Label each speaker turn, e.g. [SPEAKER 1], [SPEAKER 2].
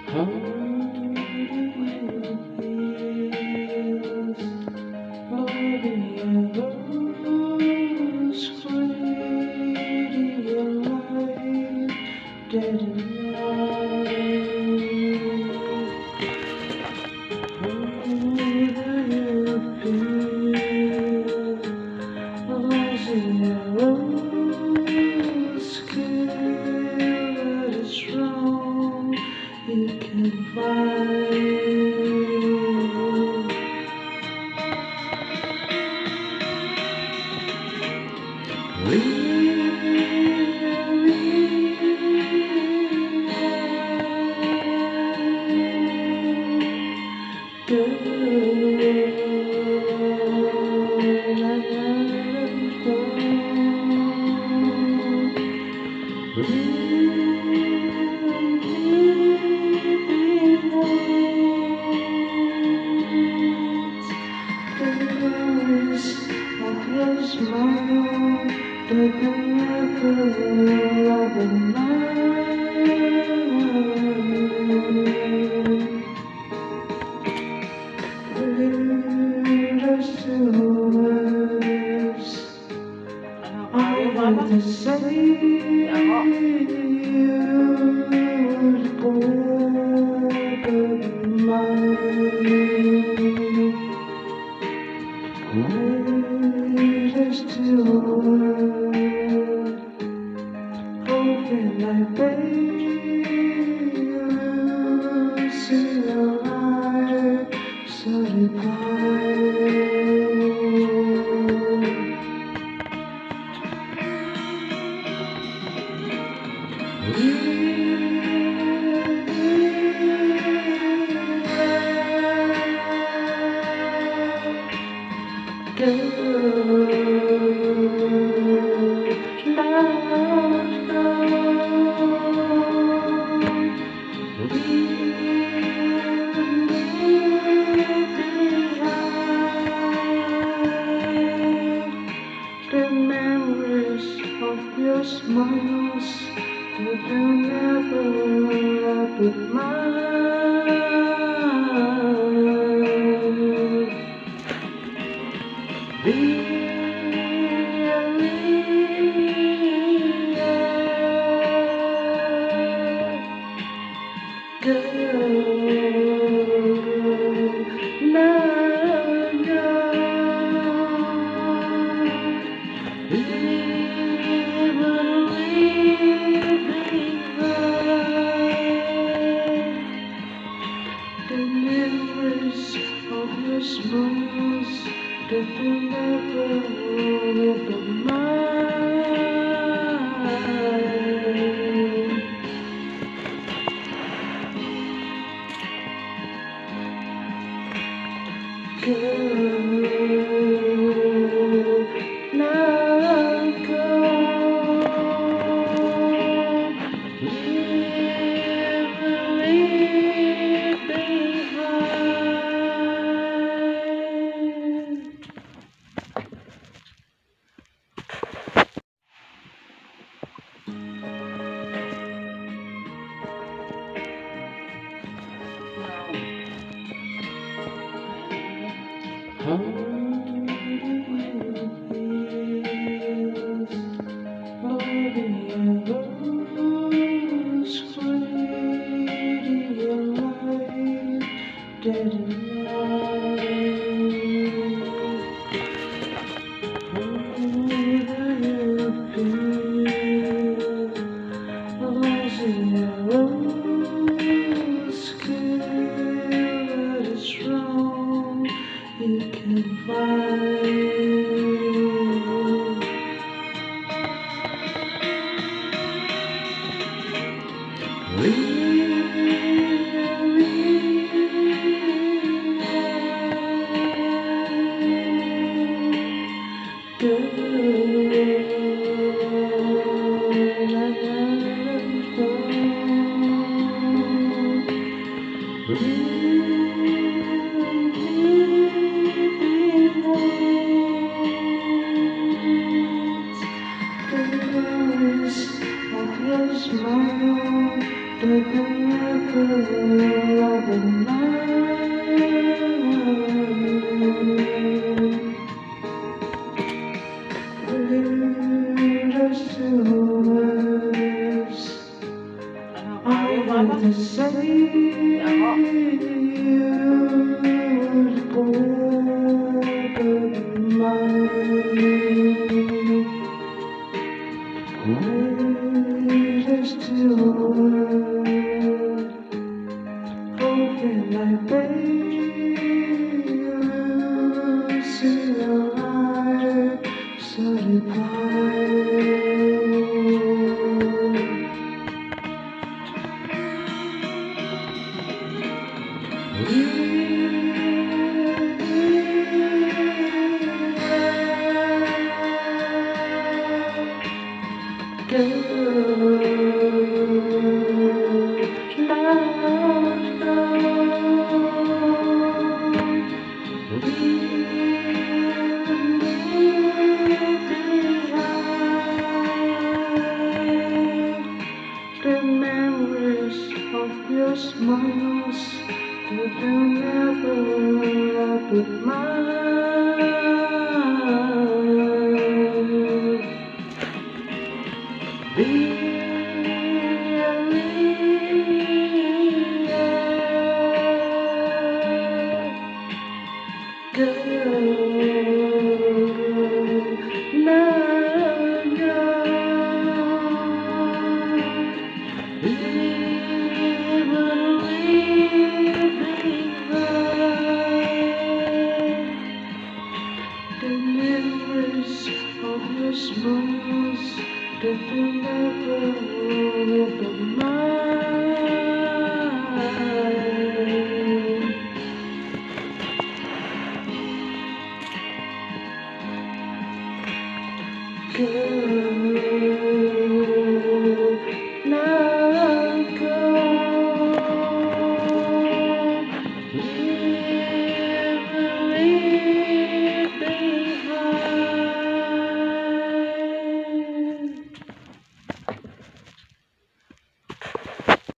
[SPEAKER 1] How do you feel? Loving ever sweet in your life, dead and alive. How do you feel? Losing your skill that is wrong, you can find. Of your smile, the miracle of the night. There's two words I want to say. You would open mine. There's two words. How can I pay you? See your eyes so the memories of your smiles that will never open mine. The memories of your smiles that will never open mine. Girl, now go. Leave behind. How do you feel? Loving ever sweet in your life, dead and alive. How do you feel? Losing your skill that is wrong, you can find. Leave me The memories of your smiles that will never be mine. The memories of your smiles that will never be mine. Girl.